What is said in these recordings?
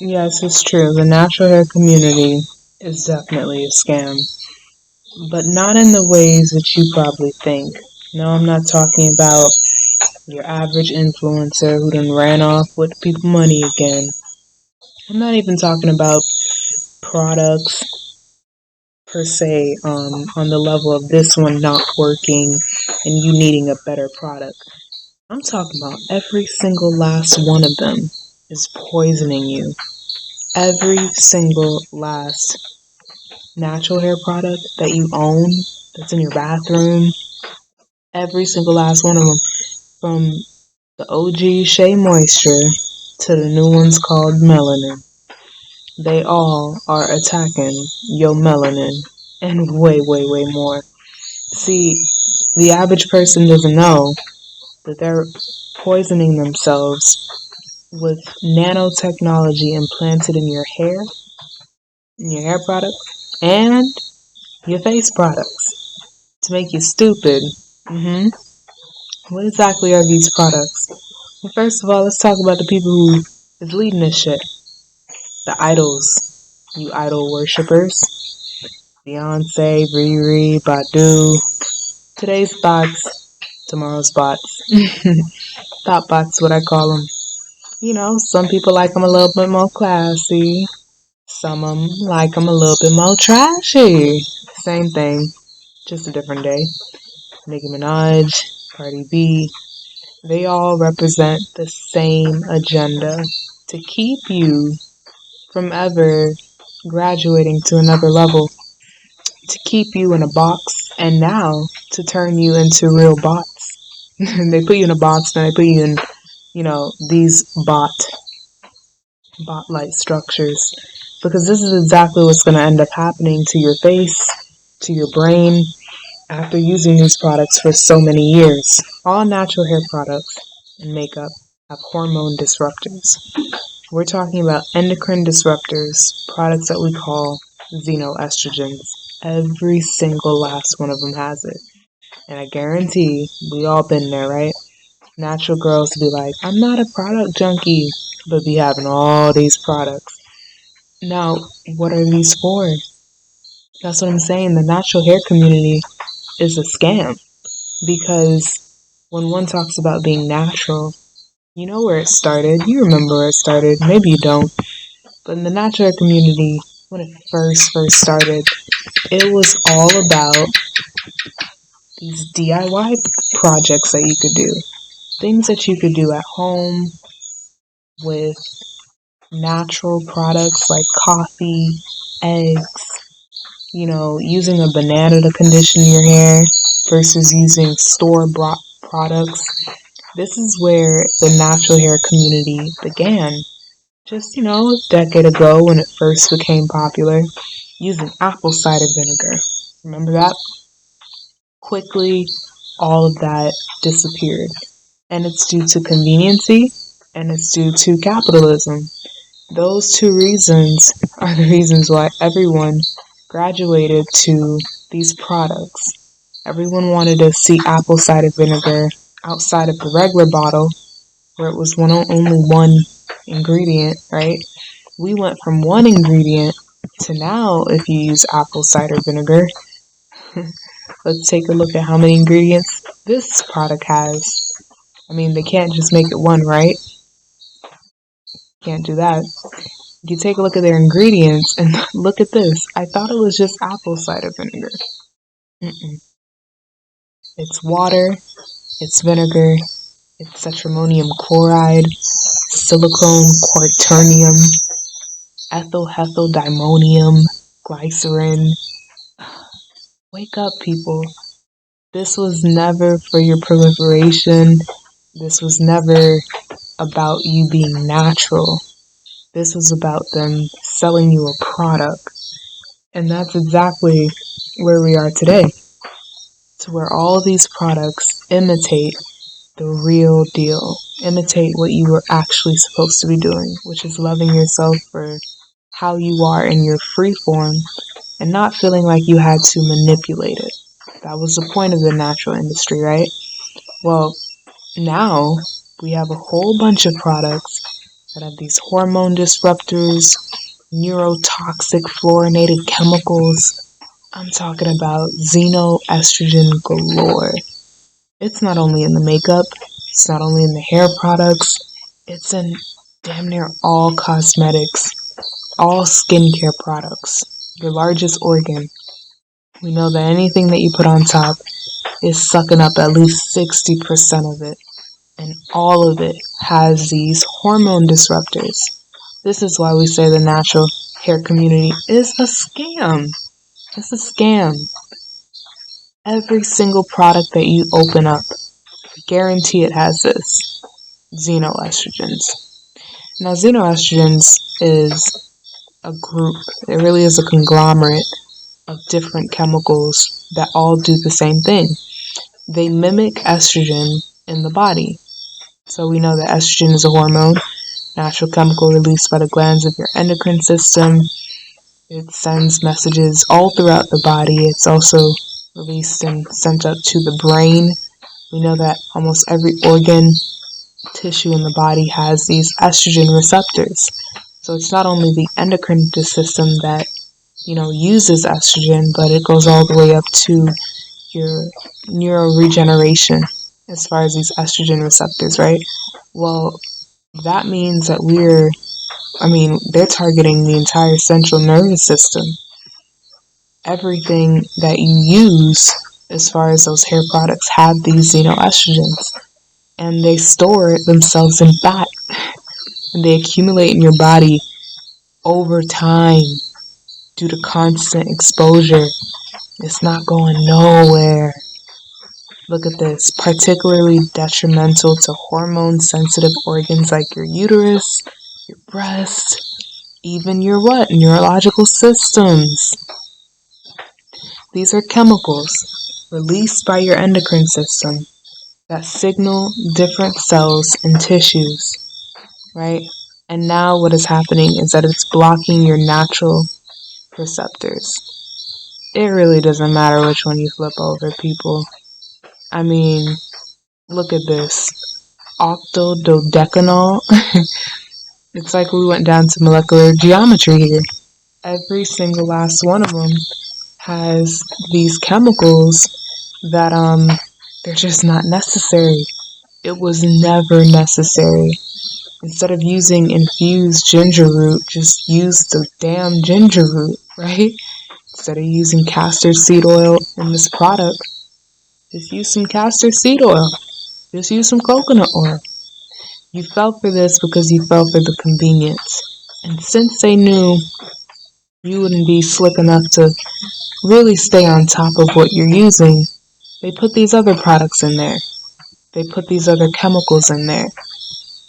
Yes, it's true. The natural hair community is definitely a scam, but not in the ways that you probably think. No, I'm not talking about your average influencer who done ran off with people money again. I'm not even talking about products per se, on the level of this one not working and you needing a better product. I'm talking about every single last one of them is poisoning you. Every single last natural hair product that you own, that's in your bathroom, every single last one of them, from the OG Shea Moisture to the new ones called Melanin, they all are attacking your melanin and way, way, way more. See, the average person doesn't know that they're poisoning themselves with nanotechnology implanted in your hair products, and your face products to make you stupid. What exactly are these products? Well, first of all, let's talk about the people who is leading this shit. The idols. You idol worshippers. Beyonce, Riri, Badu. Today's bots, tomorrow's bots. Thought bots, what I call them. You know, some people like them a little bit more classy. Some of them like them a little bit more trashy. Same thing, just a different day. Nicki Minaj, Cardi B, they all represent the same agenda to keep you from ever graduating to another level, to keep you in a box, and now to turn you into real bots. They put you in a box, then they put you in, these bot-like structures, because this is exactly what's going to end up happening to your face, to your brain, after using these products for so many years. All natural hair products and makeup have hormone disruptors. We're talking about endocrine disruptors, products that we call xenoestrogens. Every single last one of them has it. And I guarantee we all been there, right? Natural girls be like, I'm not a product junkie, but be having all these products. Now, what are these for? That's what I'm saying. The natural hair community is a scam, because when one talks about being natural, you know where it started. You remember where it started. Maybe you don't. But in the natural hair community, when it first started, it was all about these DIY projects that you could do. Things that you could do at home with natural products like coffee, eggs, using a banana to condition your hair versus using store-bought products. This is where the natural hair community began. Just, a decade ago when it first became popular, using apple cider vinegar. Remember that? Quickly, all of that disappeared. And it's due to conveniency, and it's due to capitalism. Those two reasons are the reasons why everyone graduated to these products. Everyone wanted to see apple cider vinegar outside of the regular bottle, where it was only one ingredient, right? We went from one ingredient to now, if you use apple cider vinegar, let's take a look at how many ingredients this product has. I mean, they can't just make it one, right? Can't do that. You take a look at their ingredients and look at this. I thought it was just apple cider vinegar. It's water, it's vinegar, it's cetrimonium chloride, silicone quaternium, ethylhethyldiamonium, glycerin. Wake up, people. This was never for your proliferation. This was never about you being natural. This was about them selling you a product. And that's exactly where we are today. To where all of these products imitate the real deal. Imitate what you were actually supposed to be doing, which is loving yourself for how you are in your free form and not feeling like you had to manipulate it. That was the point of the natural industry, right? Well, now we have a whole bunch of products that have these hormone disruptors, neurotoxic fluorinated chemicals. I'm talking about xenoestrogen galore. It's not only in the makeup, it's not only in the hair products, it's in damn near all cosmetics, all skincare products. Your largest organ. We know that anything that you put on top is sucking up at least 60% of it. And all of it has these hormone disruptors. This is why we say the natural hair community is a scam. It's a scam. Every single product that you open up, guarantee it has this. Xenoestrogens. Now, xenoestrogens is a group. It really is a conglomerate of different chemicals that all do the same thing. They mimic estrogen in the body. So we know that estrogen is a hormone, natural chemical released by the glands of your endocrine system. It sends messages all throughout the body. It's also released and sent up to the brain. We know that almost every organ, tissue in the body has these estrogen receptors. So it's not only the endocrine system that, uses estrogen, but it goes all the way up to your neuroregeneration as far as these estrogen receptors, right? Well, that means that they're targeting the entire central nervous system. Everything that you use as far as those hair products have these xenoestrogens, and they store themselves in fat, and they accumulate in your body over time due to constant exposure. It's not going nowhere. Look at this. Particularly detrimental to hormone-sensitive organs like your uterus, your breast, even your neurological systems. These are chemicals released by your endocrine system that signal different cells and tissues, right? And now what is happening is that it's blocking your natural receptors. It really doesn't matter which one you flip over, people. Look at this. Octododecanol. It's like we went down to molecular geometry here. Every single last one of them has these chemicals that they're just not necessary. It was never necessary. Instead of using infused ginger root, just use the damn ginger root, right? Instead of using castor seed oil in this product, just use some castor seed oil. Just use some coconut oil. You fell for this because you fell for the convenience. And since they knew you wouldn't be slick enough to really stay on top of what you're using, they put these other products in there. They put these other chemicals in there.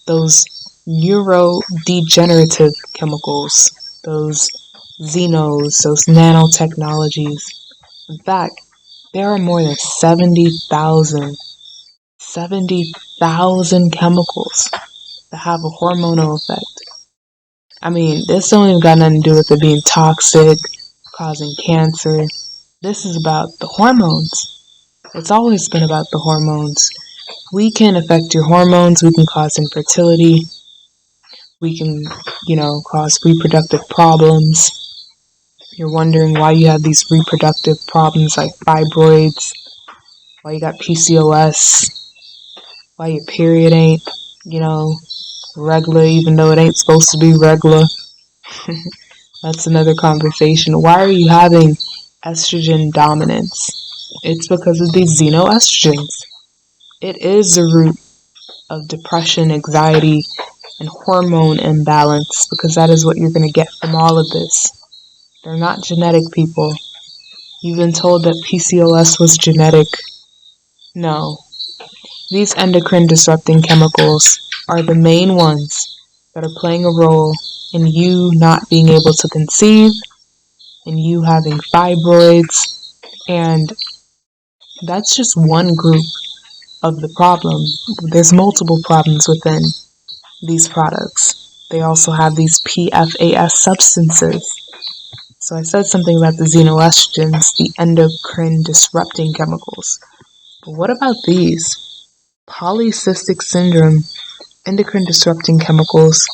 Those neurodegenerative chemicals, those xenos, those nanotechnologies. In fact, there are more than 70,000 chemicals that have a hormonal effect. This don't even got nothing to do with it being toxic, causing cancer. This is about the hormones. It's always been about the hormones. We can affect your hormones. We can cause infertility. We can, cause reproductive problems. You're wondering why you have these reproductive problems like fibroids, why you got PCOS, why your period ain't, regular, even though it ain't supposed to be regular. That's another conversation. Why are you having estrogen dominance? It's because of these xenoestrogens. It is the root of depression, anxiety, and hormone imbalance, because that is what you're going to get from all of this. They're not genetic, people. You've been told that PCOS was genetic. No. These endocrine disrupting chemicals are the main ones that are playing a role in you not being able to conceive, in you having fibroids, and that's just one group of the problem. There's multiple problems within these products. They also have these PFAS substances. So I said something about the xenoestrogens, the endocrine disrupting chemicals. But what about these? Polycystic syndrome, endocrine disrupting chemicals,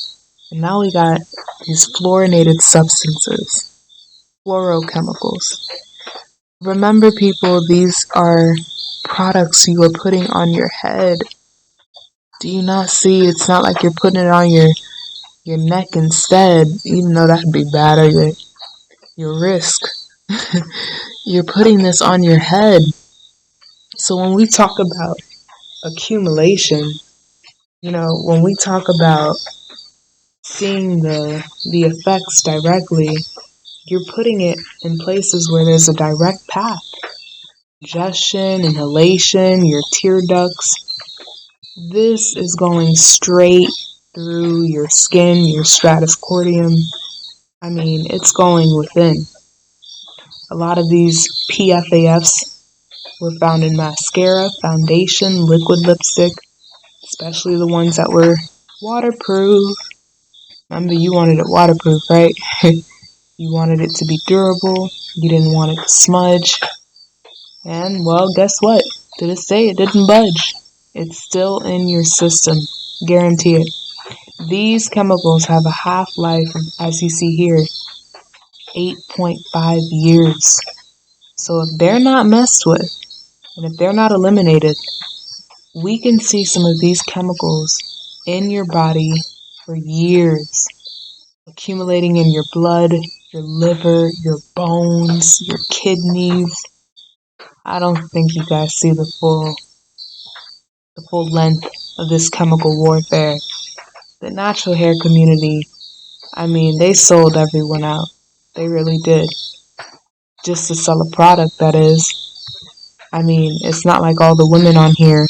And now we got these fluorinated substances, fluorochemicals. Remember, people, these are products you are putting on your head. Do you not see? It's not like you're putting it on your neck instead, even though that'd be bad, or your wrist. You're putting this on your head. So when we talk about accumulation, when we talk about seeing the effects directly, you're putting it in places where there's a direct path. Ingestion, inhalation, your tear ducts. This is going straight through your skin, your stratus cortium. I mean, it's going within. A lot of these PFAFs were found in mascara, foundation, liquid lipstick, especially the ones that were waterproof. Remember, you wanted it waterproof, right? You wanted it to be durable. You didn't want it to smudge. And, well, guess what? To this day, it didn't budge. It's still in your system. Guarantee it. These chemicals have a half-life, as you see here, 8.5 years. So if they're not messed with, and if they're not eliminated, we can see some of these chemicals in your body for years, accumulating in your blood, your liver, your bones, your kidneys. I don't think you guys see the full length of this chemical warfare. The natural hair community, I mean, they sold everyone out. They really did. Just to sell a product, that is. I mean, it's not like all the women on here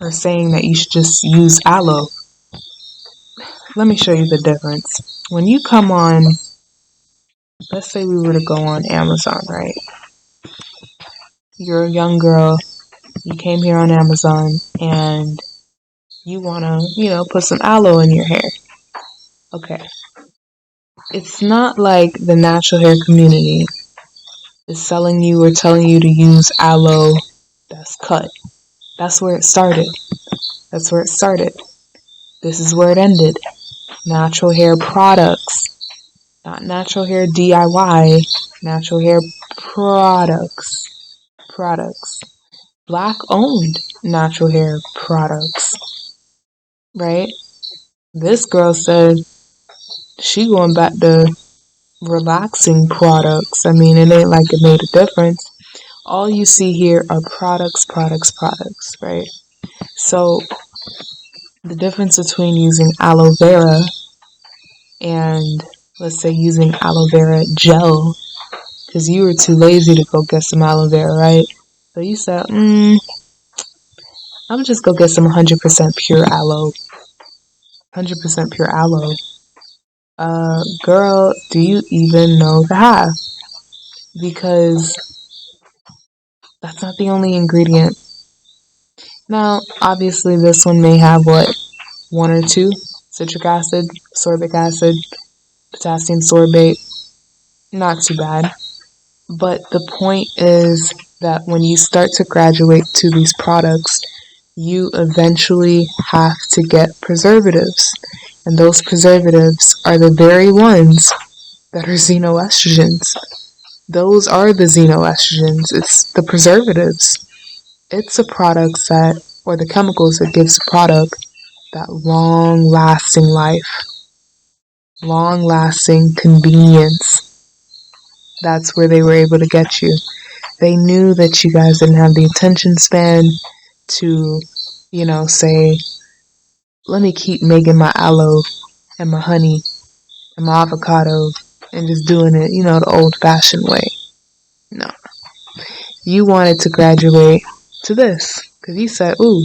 are saying that you should just use aloe. Let me show you the difference. When you come on, let's say we were to go on Amazon, right? You're a young girl, you came here on Amazon, and you want to, put some aloe in your hair. Okay. It's not like the natural hair community is selling you or telling you to use aloe that's cut. That's where it started. That's where it started. This is where it ended. Natural hair products. Not natural hair DIY. Natural hair products. Products. Black owned natural hair products. Right? This girl said she going back to relaxing products. I mean, it ain't like it made a difference. All you see here are products, right? So the difference between using aloe vera and, let's say, using aloe vera gel, because you were too lazy to go get some aloe vera, right? So you said, I'm just go get some 100% pure aloe. 100% pure aloe. Girl, do you even know the half? Because that's not the only ingredient. Now, obviously, this one may have one or two: citric acid, sorbic acid, potassium sorbate. Not too bad. But the point is that when you start to graduate to these products, you eventually have to get preservatives. And those preservatives are the very ones that are xenoestrogens. Those are the xenoestrogens. It's the preservatives. It's the products or the chemicals that gives the product that long-lasting life, long-lasting convenience. That's where they were able to get you. They knew that you guys didn't have the attention span to, say, let me keep making my aloe and my honey and my avocado and just doing it, the old-fashioned way. No. You wanted to graduate to this because you said, ooh,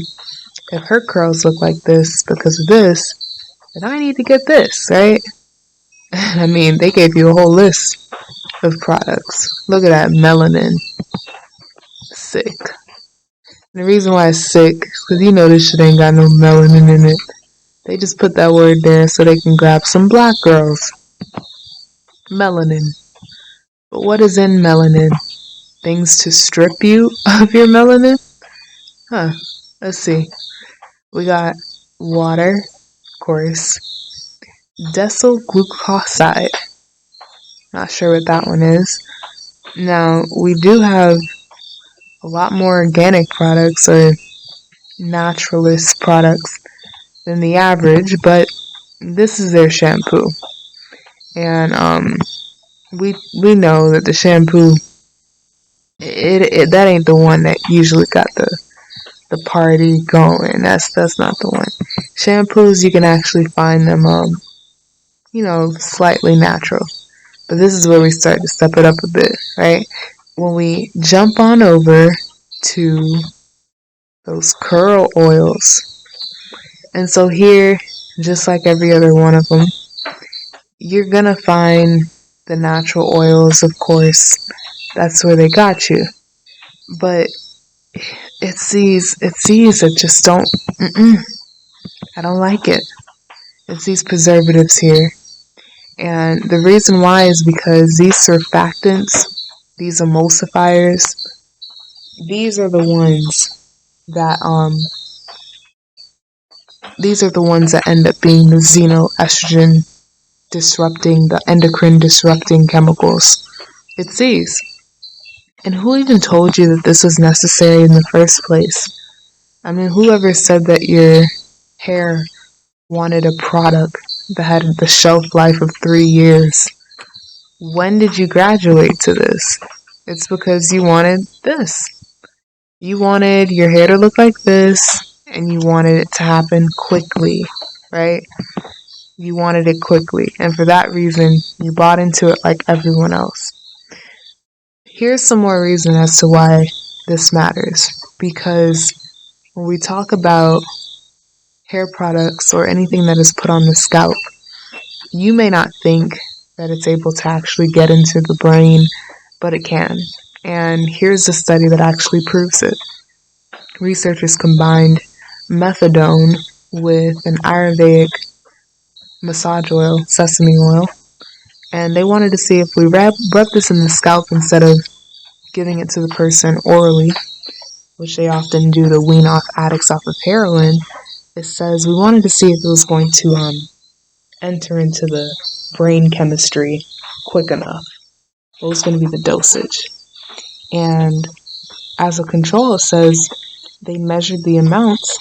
if her curls look like this because of this, then I need to get this, right? I mean, they gave you a whole list of products. Look at that melanin. Sick. And the reason why it's sick is because this shit ain't got no melanin in it. They just put that word there so they can grab some black girls. Melanin. But what is in melanin? Things to strip you of your melanin? Let's see. We got water, of course. decyl glucoside. Not sure what that one is. Now, we do have a lot more organic products or naturalist products than the average, but this is their shampoo. And we know that the shampoo, that ain't the one that usually got the party going. That's not the one. Shampoos, you can actually find them slightly natural. But this is where we start to step it up a bit, right? When we jump on over to those curl oils. And so here, just like every other one of them, you're gonna find the natural oils, of course. That's where they got you. But it's these that just don't, I don't like it. It's these preservatives here. And the reason why is because these surfactants, these emulsifiers, these are the ones that end up being the xenoestrogen disrupting, the endocrine disrupting chemicals. It's these. And who even told you that this was necessary in the first place? I mean, whoever said that your hair wanted a product that had the shelf life of 3 years? When did you graduate to this? It's because you wanted this. You wanted your hair to look like this, and you wanted it to happen quickly, right? You wanted it quickly, and for that reason, you bought into it like everyone else. Here's some more reason as to why this matters. Because when we talk about hair products or anything that is put on the scalp, you may not think that it's able to actually get into the brain, but it can. And here's a study that actually proves it. Researchers combined methadone with an Ayurvedic massage oil, sesame oil, and they wanted to see if we rub this in the scalp instead of giving it to the person orally, which they often do to wean off addicts off of heroin. It says we wanted to see if it was going to enter into the brain chemistry quick enough. What was going to be the dosage? And as a control, it says they measured the amounts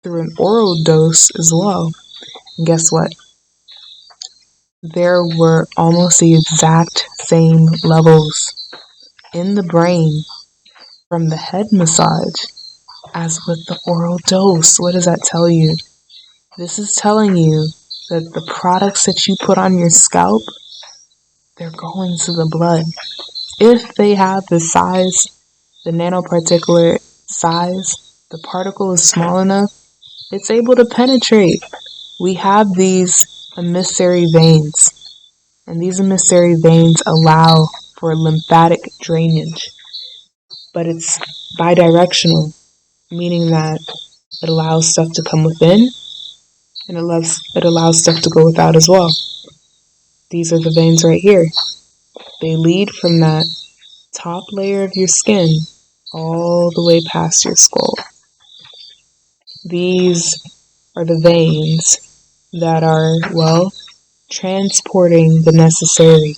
through an oral dose as well. And guess what? There were almost the exact same levels in the brain from the head massage as with the oral dose. What does that tell you? This is telling you that the products that you put on your scalp, they're going to the blood. If they have the size, the nanoparticulate size, the particle is small enough, it's able to penetrate. We have these emissary veins, and these emissary veins allow for lymphatic drainage, but it's bidirectional, meaning that it allows stuff to come within and it allows stuff to go without as well. These are the veins right here. They lead from that top layer of your skin all the way past your skull. These are the veins that are, transporting the necessary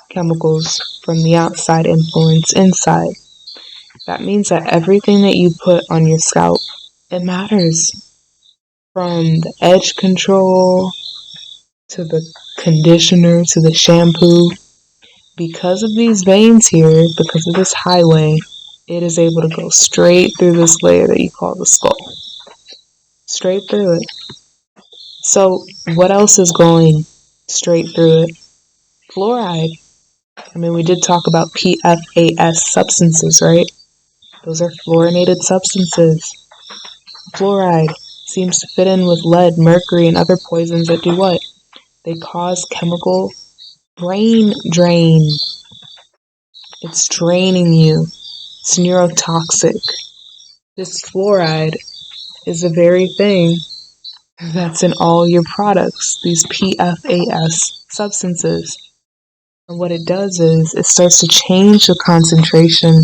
chemicals from the outside influence inside. That means that everything that you put on your scalp, it matters. From the edge control to the conditioner to the shampoo. Because of these veins here, because of this highway, it is able to go straight through this layer that you call the skull. Straight through it. So what else is going straight through it? Fluoride. I mean, we did talk about PFAS substances, right? Those are fluorinated substances. Fluoride seems to fit in with lead, mercury, and other poisons that do what? They cause chemical brain drain. It's draining you. It's neurotoxic. This fluoride is the very thing that's in all your products, these PFAS substances. And what it does is it starts to change the concentration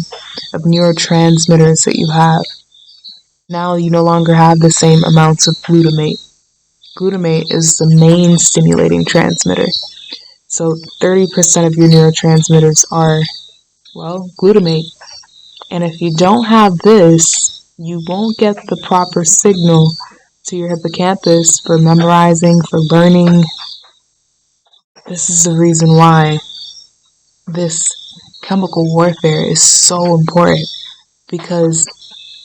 of neurotransmitters that you have. Now you no longer have the same amounts of glutamate. Glutamate is the main stimulating transmitter. So 30% of your neurotransmitters are, well, glutamate. And if you don't have this, you won't get the proper signal to your hippocampus for memorizing, for learning. This is the reason why this chemical warfare is so important, because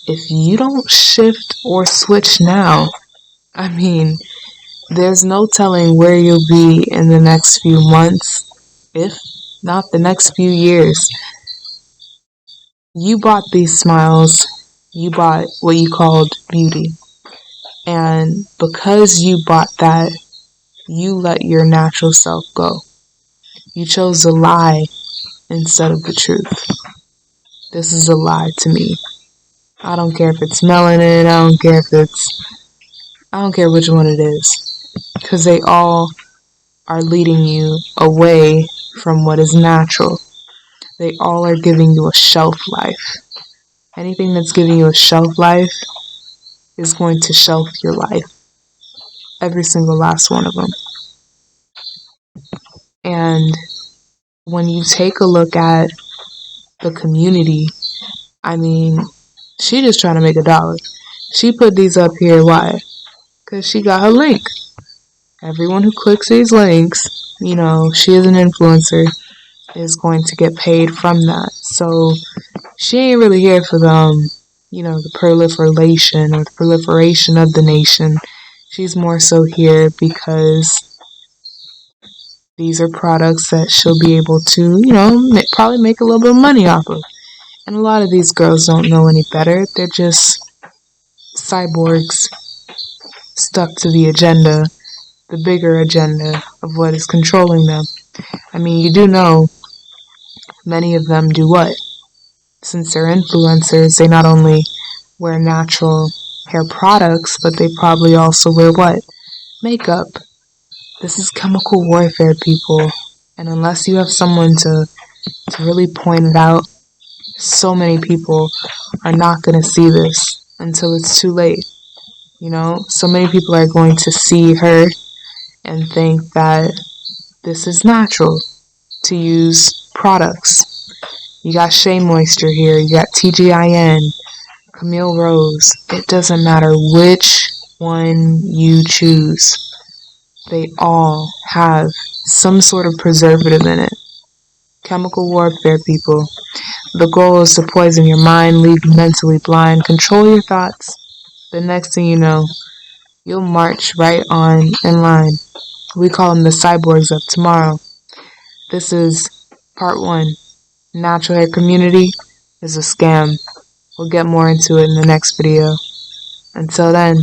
if you don't shift or switch now, there's no telling where you'll be in the next few months, if not the next few years. You bought these smiles, you bought what you called beauty, and because you bought that, you let your natural self go. You chose a lie instead of the truth. This is a lie to me. I don't care if it's melanin, I don't care which one it is, because they all are leading you away from what is natural. They all are giving you a shelf life. Anything that's giving you a shelf life is going to shelf your life. Every single last one of them. And when you take a look at the community, she just trying to make $1. She put these up here, why? Because she got her link. Everyone who clicks these links, she is an influencer, is going to get paid from that. So she ain't really here for the proliferation or the proliferation of the nation. She's more so here because these are products that she'll be able to, probably make a little bit of money off of. And a lot of these girls don't know any better. They're just cyborgs stuck to the agenda, the bigger agenda of what is controlling them. You do know many of them do what? Since they're influencers, they not only wear natural hair products, but they probably also wear what? Makeup. This is chemical warfare, people. And unless you have someone to really point it out, so many people are not going to see this until it's too late. So many people are going to see her and think that this is natural to use products. You got Shea Moisture here, you got TGIN, Camille Rose. It doesn't matter which one you choose. They all have some sort of preservative in it. Chemical warfare, people. The goal is to poison your mind, leave you mentally blind, control your thoughts. The next thing you know, you'll march right on in line. We call them the cyborgs of tomorrow. This is part 1. Natural hair community is a scam. We'll get more into it in the next video. Until then.